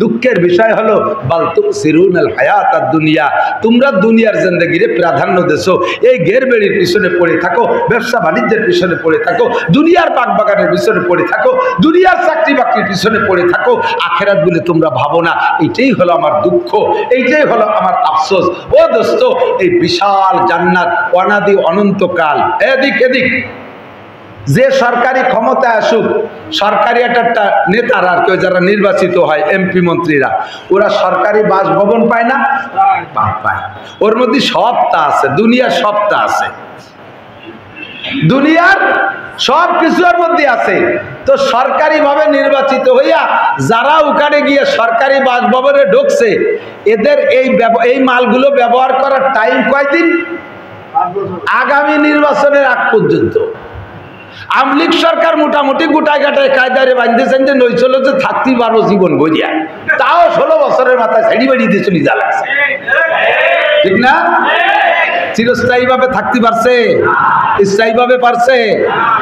দুঃখের বিষয় হলো বাল তুসিরুনাল হায়াতাদ দুনিয়া, তোমরা দুনিয়ার জিন্দেগিরে প্রাধান্য দেছো, এই ঘের বেড়ির পিছনে পড়ে থাকো, ব্যবসা বাণিজ্যের মসজিদের পিছনে পড়ে থাকো, দুনিয়ার বাগবাগানের পিছনে পড়ে থাকো, দুনিয়ার চাকরি বাকরির পিছনে পড়ে থাকো, আখেরাত বলে তোমরা ভাবো না। এইটাই হলো আমার দুঃখ, এইটাই হলো আমার আফসোস। ও দোস্ত, এই বিশাল জান্নাত অনাদি অনন্তকাল, এদিক এদিক যে সরকারি ক্ষমতায় আসুক, সরকারি একটা নেতারা আর কেউ যারা নির্বাচিত হয় এমপি মন্ত্রীরা, ওরা সরকারি বাসভবন পায় না? পায়। ওর মধ্যে সবটা আছে, দুনিয়ার সবটা আছে, দুনিয়ার সব কিছুর মধ্যে আছে। তো সরকারি ভাবে নির্বাচিত হইয়া যারা ওখানে গিয়ে সরকারি বাসভবনে ঢুকছে, এদের এই মালগুলো ব্যবহার করার টাইম কয়দিন? আগামী নির্বাচনের আগ পর্যন্ত। আমলিক সরকার মোটামুটি গোটায় গাটায় কায়দারে বাঁধতেছেন যে নৈচল যে থাকতেই পারবো জীবন গড়িয়া, তাও 16 বছরের মাথায় ছেড়ি বেড়িয়ে দিয়ে চলে যা লাগছে, ঠিক না? চিরস্থায়ী ভাবে থাকতে পারছে? স্থায়ী ভাবে পারছে?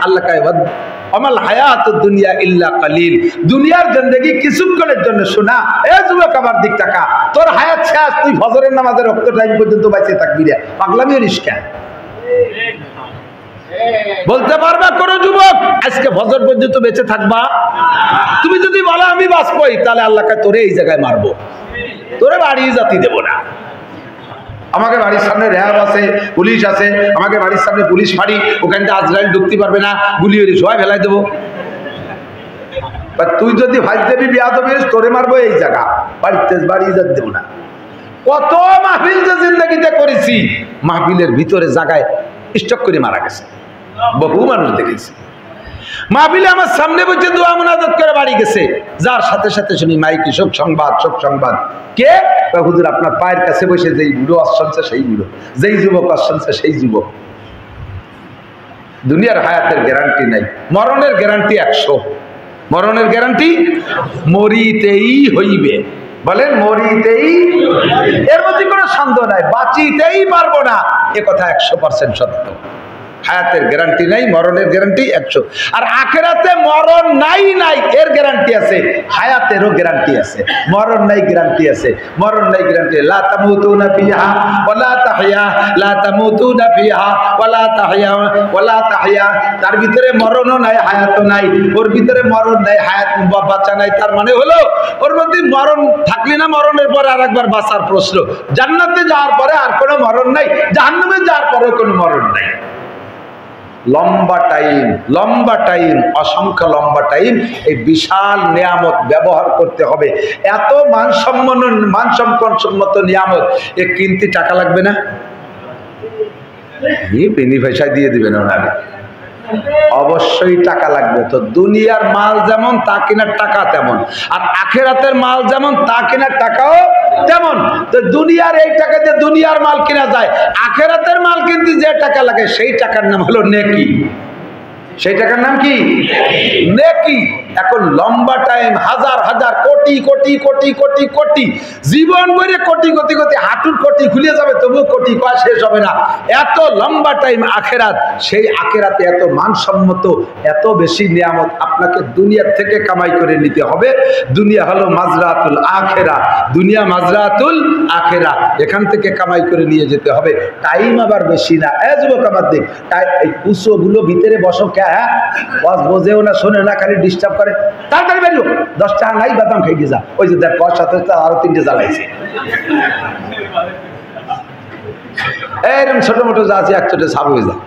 আল্লাহ কায় আমাল হায়াত দুনিয়া ইল্লা কালিল, দুনিয়ার জিন্দেগি কিছুক্ষণের জন্য। শোনা এ যুবক, আমার দিক টাকা, তোর হায়াত শেষ, তুই ফজরের নামাজের রক্ত টাইম পর্যন্ত বাঁচিয়ে থাকবি রে, পাগলামি করিস কেন? বলতে পারবা কোন যুবক আজকে ফজর পর্যন্ত বেঁচে থাকবা? তুমি যদি বলো আমি বাঁচবই, তাহলে আল্লাহকে তোরে এই জায়গায় মারবো, তোরে বাড়ি জাতি দেব না। আমাকে বাড়ির সামনে র্যাব আছে, পুলিশ আছে, আমাকে বাড়ির সামনে পুলিশ ফাঁড়ি, ওখান থেকে আজরাইল ঢুকতে পারবে না, গুলি হয়ে সবাই ফেলাই দেবো। তুই যদি ভাই দেবী বিয়া দেবি, তোরে মারবো এই জায়গা, বাড়ি যেতে দেবো না। কত মাহফিল যে জিন্দগিতে করেছি, মাহফিলের ভিতরে জায়গায় স্টক করে মারা গেছে, বহু মানুষ দেখেছি। মাহফিলে আমার সামনে বসে দোয়া মুনাজাত করে বাড়ি গেছে, যার সাথে সাথে শুনি মাইকি শোক সংবাদ, শোক সংবাদ। কে? হুজুর আপনার পায়ের কাছে বসে যেই বুড়ো আসছে সেই বুড়ো, যেই যুবক আসছে সেই যুবক। দুনিয়ার হায়াতের গ্যারান্টি নাই, মরণের গ্যারান্টি 100। মরণের গ্যারান্টি মরিতেই হইবে, বলেন মরিতেই, এর মধ্যে কোনো সন্দেহ নাই, বাঁচিতেই পারবো না, এ কথা 100% সত্য। হায়াতের গ্যারান্টি নাই, মরণের গ্যারান্টি 100। আর আখেরাতে মরণ নাই এর গ্যারান্টি আছে, হায়াতেরও গ্যারান্টি আছে। মরণ নাই গ্যারান্টি আছে, মরণ নাই গ্যারান্টি। লা তামুতুনা ফিহা ওয়ালা তাহইয়া, লা তামুতুনা ফিহা ওয়ালা তাহইয়া ওয়ালা তাহইয়া। তার ভিতরে মরণও নাই, হায়াতও নাই। ওর ভিতরে মরণ নাই, হায়াত বাঁচা নাই। তার মানে হলো ওর মধ্যে মরণ থাকলে না, মরণের পরে আর একবার বাঁচার প্রশ্ন। জান্নাতে যাওয়ার পরে আর কোনো মরণ নাই, জাহান্নামে যাওয়ার পরেও কোনো মরণ নাই। লম্বা টাইম, অসংখ্য লম্বা টাইম এই বিশাল নিয়ামত ব্যবহার করতে হবে। এত মানসম্পন্ন নিয়ামত, এ কিনতে টাকা লাগবে না? পেনি পয়সায় দিয়ে দিবেন ওনারা, অবশ্যই টাকা লাগবে। তো দুনিয়ার মাল যেমন তা কেনার টাকা তেমন, আর আখেরাতের মাল যেমন তা কেনার টাকাও তেমন। তো দুনিয়ার এই টাকা দিয়ে দুনিয়ার মাল কেনা যায়, আখেরাতের মাল কিনতে যে টাকা লাগে সেই টাকার নাম হলো নেকি। সেই টাকার নাম কি? নেকি। এখন লম্বা টাইম, হাজার হাজার কোটি কোটি কোটি কোটি কোটি, জীবন ভরে কোটি কোটি কোটি, হাঁটুর কোটি খুলে যাবে তবুও কোটি কয় শেষ হবে না। এত লম্বা টাইম আখেরাত, সেই আখেরাতে এত মানসম্মত, এত বেশি নিয়ামত আপনাকে দুনিয়ার থেকে কামাই করে নিতে হবে। দুনিয়া হলো মাজরাতুল আখেরা, দুনিয়া মাজরাতুল আখেরা, এখান থেকে কামাই করে নিয়ে যেতে হবে। টাইম আবার বেশি না। যুবক আমার দিক, এই কুচোগুলো ভিতরে বসো কে? হ্যাঁ, বোঝেও না, শোনে না, খালি ডিস্টার্ব করে। তাড়াতাড়ি বেরিও, 10 টাকা নাই, বাদাম খাই গিয়ে যা। ওই যে দেখ কর সাথে আরো 3টে জ্বালাইছে। এরকম ছোট মোটো যা আছে একচোটে সাব হয়ে যায়।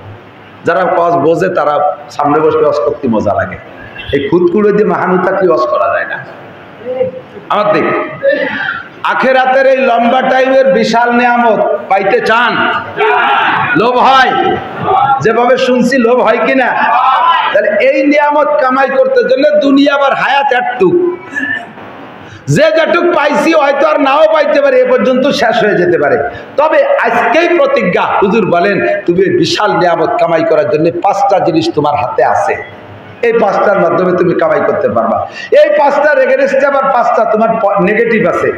যারা কস বোঝে তারা সামনে বসে অস করতে মজা লাগে। এই খুদকুড়ো দিয়ে মাহানু থাকলে অস করা যায় না। আমার দিক, আখেরাতের এই লম্বা টাইমের বিশাল নিয়ামত পাইতে চান? লোভ হয়? যেভাবে শুনছি লোভ হয় কিনা? তাহলে এই নিয়ামত কামাই করতে জন্য দুনিয়া আবার হায়াত একটুক, যে যেটুক পাইছি হয়তো আর নাও পাইতে পারে, এ পর্যন্ত শেষ হয়ে যেতে পারে। তবে আজকেই প্রতিজ্ঞা, হুজুর বলেন তুমি বিশাল নিয়ামত কামাই করার জন্য 5টা জিনিস তোমার হাতে আছে। এই 5টার মাধ্যমে তুমি কামাই করতে পারবা। এই 5টার এগেনস্টে আবার 5টা তোমার নেগেটিভ আছে।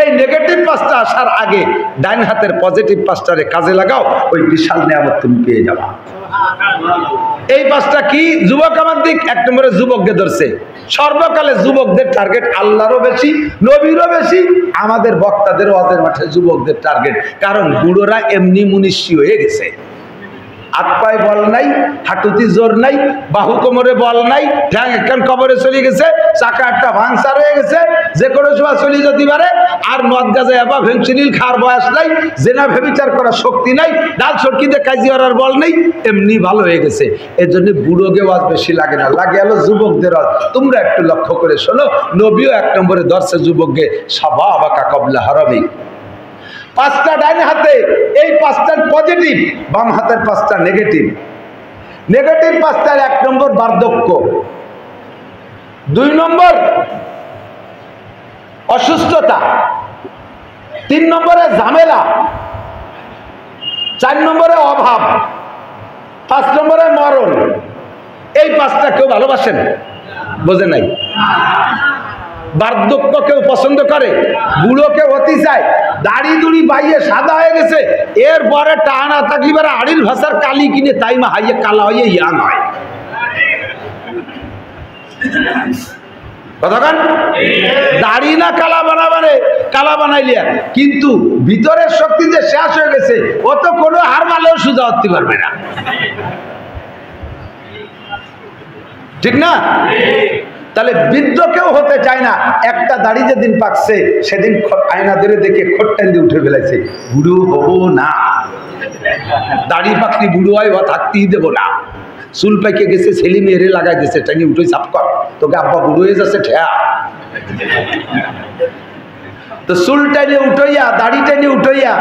এই নেগেটিভ 5টা আসার আগে ডাইন হাতের পজিটিভ 5টারে কাজে লাগাও, ওই বিশাল নিয়ামত তুমি পেয়ে যাবা। এই 5টা কি? যুবক আমার দিক, 1 নম্বরে যুবকদের ধরছে। সর্বকালে যুবকদের টার্গেট আল্লাহরও বেশি, নবীরও বেশি, আমাদের বক্তাদের ওয়াজের মাঠে যুবকদের টার্গেট। কারণ বুড়োরা এমনি মুনিশি হয়ে গেছে, হাত পায়ে বল নাই, হাঁটুতি জোর নাই, বাহু কোমরে বল নাই, ঠ্যাং একখান কবরে চলে গেছে, চাকা একটা ভাঙচার হয়ে গেছে, যে কোনো সময় চলে যেতে পারে। আর মদ গাজা এবা ভেংসিনিল খাওয়ার বয়স নাই, জেনা ভেবিচার করার শক্তি নাই, ডাল সরকিতে কাজি করার বল নেই, এমনি ভালো হয়ে গেছে। এর জন্য বুড়োকে ওয়াজ বেশি লাগে না, লাগে হলো যুবকদের ওয়াজ। তোমরা একটু লক্ষ্য করে শোনো, নবীও 1 নম্বরে ধরছে যুবককে, সাবাবাকা কবলা হারামি। 5টা ডাইন হাতে, এই 5টার পজিটিভ, বাম হাতের 5টা নেগেটিভ। নেগেটিভ 5টার 1 নম্বর বার্ধক্য, 2 নম্বর অসুস্থতা, 3 নম্বরে ঝামেলা, 4 নম্বরে অভাব, 5 নম্বরে মরণ। এই 5টা কেউ ভালোবাসেন? বোঝে নাই। বার্ধক্য কেউ পছন্দ করে? বুড়োকে অতি চায়, দাড়ি দুড়ি বাইয়ে সাদা হয়ে গেছে, এরপরে টানা তাকিবার আড়ির ভাষার কালি কিনে তাই মা হাইয়ে কালা হইয়ে ইয়াং হয়। কতক্ষণ দাড়ি না কালা বানাবারে, কালা বানাইলে কিন্তু ভিতরের শক্তি যে শেষ হয়ে গেছে, ও তো কোনো হার মালেও সুজা হতে পারবে না, ঠিক না? তাহলে বৃদ্ধ কেউ হতে চায় না। একটা দাড়ি যেদিন পাকছে সেদিন আয়না ধরে দেখে খোট্টান দিয়ে উঠে ফেলেছে, বুড়ো হবো না। দাড়ি পাকলি বুড়ো হয় বা থাকতেই দেবো না। চুল পাইকে গেছে, ছেলে মেয়েরে লাগাই দিয়েছে, টানি উঠে সাফ কর, তোকে আব্বা বুড়ো হয়ে যাচ্ছে ঠেয়া। তো চুল টাইনে উঠাইয়া, দাড়ি টাইনে উঠাইয়া,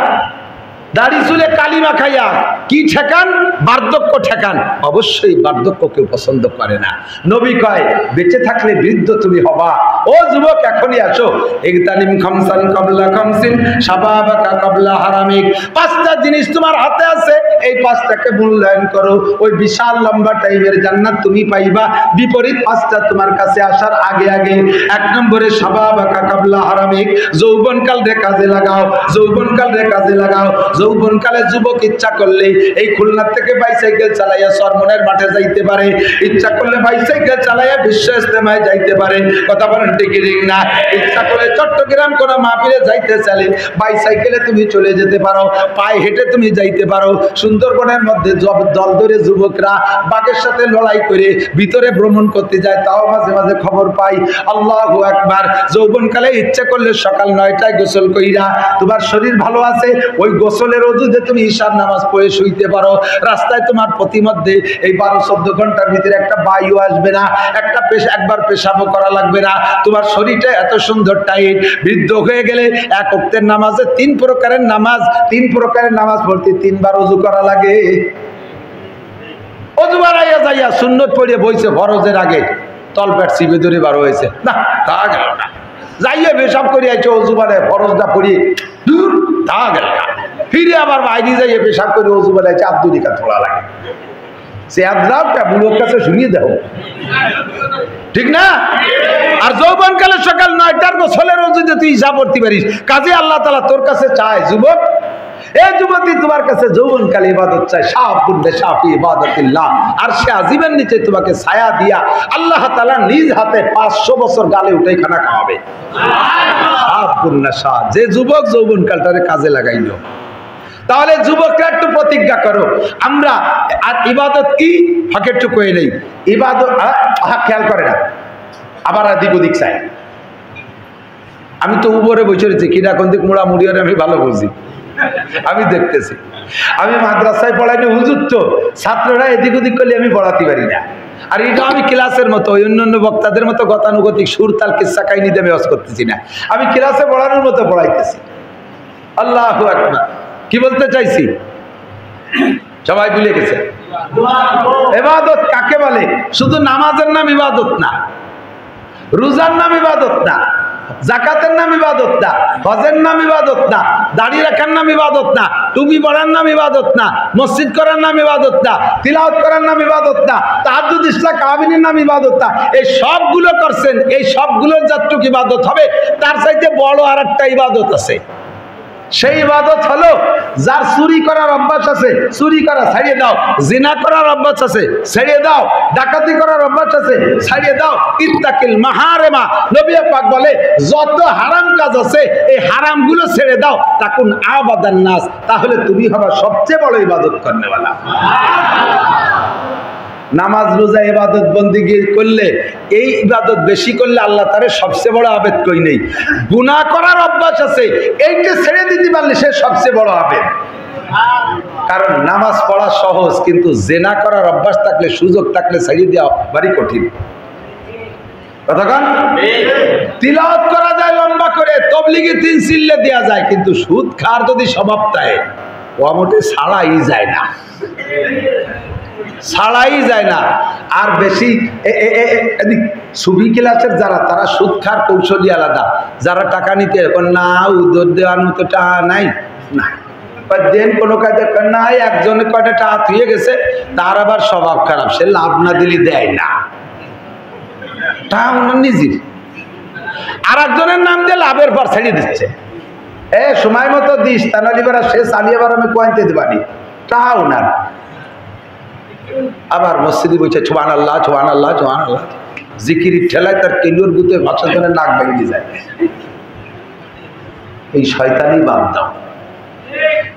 দাড়ি চুলে কালি মাখাইয়া কি ঠেকান? বার্ধক্য ঠেকান। অবশ্যই বার্ধক্য কেউ পছন্দ করে না। নবী কয়, বেঁচে থাকলে বৃদ্ধ তুমি হবা। ও যুবক, এখনই আসো। ইগতানিম খামসান কাবলা খামসিন শাবাবাকা কাবলা হারামিক। 5টা জিনিস তোমার হাতে আছে, এই 5টাকে মূল্যায়ন করো, ওই বিশাল লম্বা টাইমের জান্নাত তুমি পাইবা। বিপরীত 5টা তোমার কাছে আসার আগে আগে। 1 নম্বরে শাবাবাকা কাবলা হারামিক, যৌবনকাল রে কাজে লাগাও, যৌবনকাল রে কাজে লাগাও। যৌবনকালে যুবক ইচ্ছা করলে এই খুলনা থেকে বাইসাইকেল চালাইয়া সরমনের মাঠে যাইতে পারে, ইচ্ছা করলে বাইসাইকেল চালাইয়া বিশ্ব ইস্তেমায় যাইতে পারে। কথা বলেন ঠিক না? ইচ্ছা করে চট্টগ্রাম কোন মাহফিলে যাইতে চাইলে বাইসাইকেলে তুমি চলে যেতে পারো, পায়ে হেঁটে তুমি যাইতে পারো। সুন্দরবনের মধ্যে দল ধরে যুবকরা বাঘের সাথে লড়াই করে ভিতরে ভ্রমণ করতে যায়, তাও মাঝে মাঝে খবর পাই। আল্লাহু আকবার। যৌবনকালে ইচ্ছা করলে সকাল 9টায় গোসল কইরা, তোমার শরীর ভালো আছে, ওই গোসলের ওযুতে তুমি ঈশার নামাজ পড়ে শুইতে পারো। রাস্তায় তোমার প্রতিমধ্যে এই 12-14 ঘন্টার ভিতরে একটা বায়ু আসবে না, একবার পেশাবও করা লাগবে না। তোমার শরীরটা এত সুন্দর টাইট। বৃদ্ধ হয়ে গেলে 1 ওয়াক্তের নামাজে 3 প্রকারের নামাজ পড়তে 3 বার ওযু করা লাগে। ওযু বানাইয়া যাইয়া সুন্নত পড়িয়ে বইছে ফরজের আগে, তলপেট চিপে ধরে বার হয়েছে, না তা গেল না। যাইয়ে পেশাব করে আইছে, ওযু বানায় ফরজটা পড়িয়ে দূর, তা গেল না। ফিরে আবার বাইরে যাইয়ে পেশাব করে ওযু বানাইছে, আব্দুলিকা থোড়া লাগে। সে আদ্রাবটা বুড়োর কাছে শুনিয়ে দাও, ঠিক না? আর যৌবনকালে সকাল 9টার গোসলের ওযুতে তুই হিসাব করতে পারিস, কাজে আল্লাহ তাআলা তোর কাছে চায়, যুবক, এই যুবতী তোমার কাছে যৌবনকালে ইবাদত চায়, শাফুন শাফি ইবাদাতিল্লাহ। আর সে আজিমের নিচে তোমাকে ছায়া দিয়া আল্লাহ তাআলা নিজ হাতে 500 বছর গালে উঠাই খানা খাওয়াবে। শাফুন শাহ, যে যুবক যৌবনকালটারে কাজে লাগাইলো। তাহলে যুবকরা একটু প্রতিজ্ঞা করো, আমরা আর ইবাদত কি হক একটু কয়ে নেই। ইবাদত খেয়াল করে না, আবার দিক ওদিক চাই। আমি তো উপরে বসে রয়েছি, কিনা কোন দিক মোড়া মুড়িয়ে আমি ভালো বুঝি, আমি দেখতেছি। আমি মাদ্রাসায় পড়াইনি, হুজুর তো ছাত্ররা এদিক ওদিক করলে আমি পড়াতে পারি না। আর এটা আমি ক্লাসের মতো ওই অন্যান্য বক্তাদের মতো গতানুগতিক সুর তাল কিসসা কাহিনীতে আমি ওয়াজ করতেছি না, আমি ক্লাসে পড়ানোর মতো পড়াইতেছি। আল্লাহু আকবার। কি বলতে চাইছি সবাই ভুলে গেছে। ইবাদত কাকে বলে? শুধু নামাজের নাম ইবাদত না, রোজার নাম ইবাদত না, যাকাতের নাম ইবাদত না, হজের নাম ইবাদত না, দাড়ি রাখার নাম ইবাদত না, টুপি পরার নাম ইবাদত না, মসজিদ করার নাম ইবাদত না, তিলাওয়াত করার নাম ইবাদত না, তাহাজ্জুদ ইসলাম কাবিনের নাম ইবাদত না। এই সবগুলো করছেন, এই সবগুলোর যতটুকু ইবাদত হবে তার চাইতে বড় আর একটা ইবাদত আছে। সেই ইবাদত হলো যার চুরি করার অভ্যাস আছে চুরি করা ছাড়িয়ে দাও, জিনা করার অভ্যাস আছে ছাড়িয়ে দাও, ডাকাতি করার অভ্যাস আছে ছাড়িয়ে দাও। ইত্তাকিল মাহারেমা, নবী পাক বলে যত হারাম কাজ আছে এই হারামগুলো ছেড়ে দাও। তাকুন আবাদান নাস, তাহলে তুমি হবে সবচেয়ে বড় ইবাদত করনেওয়ালা। নামাজ রোজা ইবাদত বন্দেগী করলে এই ইবাদত বেশি করলে আল্লাহ তারে সবচেয়ে বড় আবেদ কই নেই। গুনাহ করার অভ্যাস আছে এইটা ছেড়ে দিতে পারলে সে সবচেয়ে বড় আবেদ। কারণ নামাজ পড়া সহজ, কিন্তু জেনা করার অভ্যাস থাকলে সুযোগ থাকলে ছেড়ে দেওয়া ভারী কঠিন। কতক্ষণ তিলাওয়াত করা যায় লম্বা করে, তবলিগে 3 সিল্লে দেওয়া যায়, কিন্তু সুদ খাওয়ার যদি স্বভাব থাকে ও মোটে ছাড়াই যায় না, ছাড়াই যায় না। আর বেশি সুবি ক্লাসের যারা, তারা সুদ খার কৌশলী আলাদা। যারা টাকা নিতে না উদর দেওয়ার মতো টাকা নাই না দেন কোনো কাজে নাই, একজনে কয়টা টাকা থুয়ে গেছে, তার আবার স্বভাব খারাপ, সে লাভ না দিলে দেয় না, টাকা ওনার নিজের। আর একজনের নাম দিয়ে লাভের পর ছাড়িয়ে দিচ্ছে, সময় মতো দিস, তা নাহলে এবার সে চালিয়ে এবার আমি কোয়াইতে দিবানি, টাকা ওনার। আবার মসজিদে বলছে সুবহানাল্লাহ সুবহানাল্লাহ সুবহানাল্লাহ, জিকির ঠেলায় তার কেলুর গুতে ভাষা ধরে নাক ভেঙে যায়। এই শয়তানি বাদ দাও।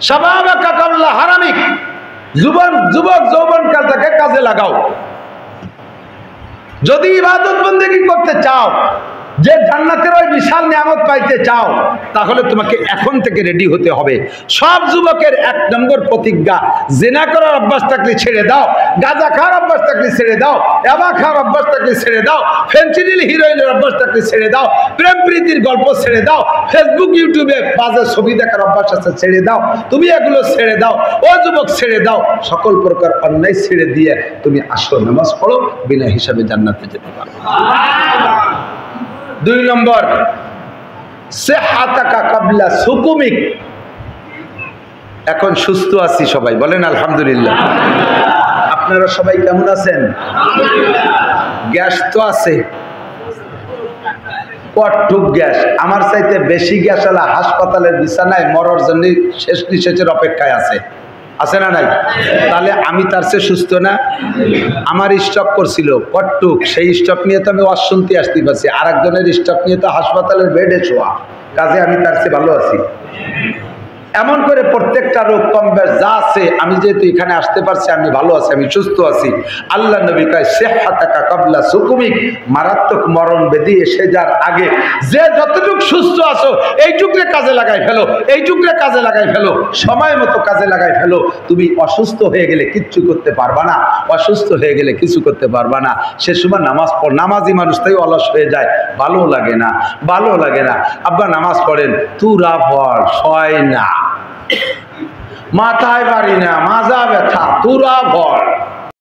শাবাবাকা কাবলা হারামিক, যুবক যৌবনকালটাকে কাজে লাগাও। যদি ইবাদত বন্দেগী করতে চাও, যে জান্নাতের ওই বিশাল নিয়ামত পাইতে চাও, তাহলে তোমাকে এখন থেকে রেডি হতে হবে। সব যুবকের 1 নম্বর প্রতিজ্ঞা, জিনা করার অভ্যাস থাকলে ছেড়ে দাও, গাঁজা খাওয়ার অভ্যাস থাকলে ছেড়ে দাও, ইয়াবা খাওয়ার অভ্যাস থাকলে ছেড়ে দাও, ফেন্সিডিল হিরোইনের অভ্যাস থাকলে ছেড়ে দাও, প্রেম প্রীতির গল্প ছেড়ে দাও, ফেসবুক ইউটিউবে বাজে ছবি দেখার অভ্যাস আছে ছেড়ে দাও। তুমি এগুলো ছেড়ে দাও, ও যুবক ছেড়ে দাও। সকল প্রকার অন্যায় ছেড়ে দিয়ে তুমি আসো, নামাজ পড়ো, বিনা হিসাবে জান্নাতে যেতে পারো। 2 নম্বর, সিহহাতাকা কাবলা সুকুমিক। এখন সুস্থ আছি সবাই, বলেন আলহামদুলিল্লাহ। আপনারা সবাই কেমন আছেন? গ্যাস তো আছে, কটটুক গ্যাস, আমার চাইতে বেশি গ্যাস আলা হাসপাতালের বিছানায় মরার জন্য শেষ নিঃশ্বাসের অপেক্ষায় আছে, আছে না নাই? তাহলে আমি তার চেয়ে সুস্থ না? আমার স্টক করছিল কটটুক, সেই স্টক নিয়ে তো আমি অশুনতে আসতে পারছি, আর একজনের স্টক নিয়ে তো হাসপাতালের বেডে শোয়া, কাজে আমি তার চেয়ে ভালো আছি। এমন করে প্রত্যেকটা রোগ কম বেশ যা আছে, আমি যেহেতু এখানে আসতে পারছি, আমি ভালো আছি, আমি সুস্থ আছি। আল্লাহ নবী কয় সিহহাতাকা কাবলা সুকুমিক, মারাত্মক মরণ ব্যাধি এসে যার আগে যে যতটুকু সুস্থ আছো এইটুকু কাজে লাগাই ফেলো, এইটুকু কাজে লাগাই ফেলো, সময় মতো কাজে লাগাই ফেলো। তুমি অসুস্থ হয়ে গেলে কিচ্ছু করতে পারবা না, অসুস্থ হয়ে গেলে কিছু করতে পারবা না। সে সময় নামাজ পড়, নামাজি মানুষ তাই অলস হয়ে যায়, ভালো লাগে না, ভালো লাগে না। আব্বা নামাজ পড়েন, তুরা পড়, হয় না, মাথায় পারি না, মাজা ব্যথা, তুরা ভর,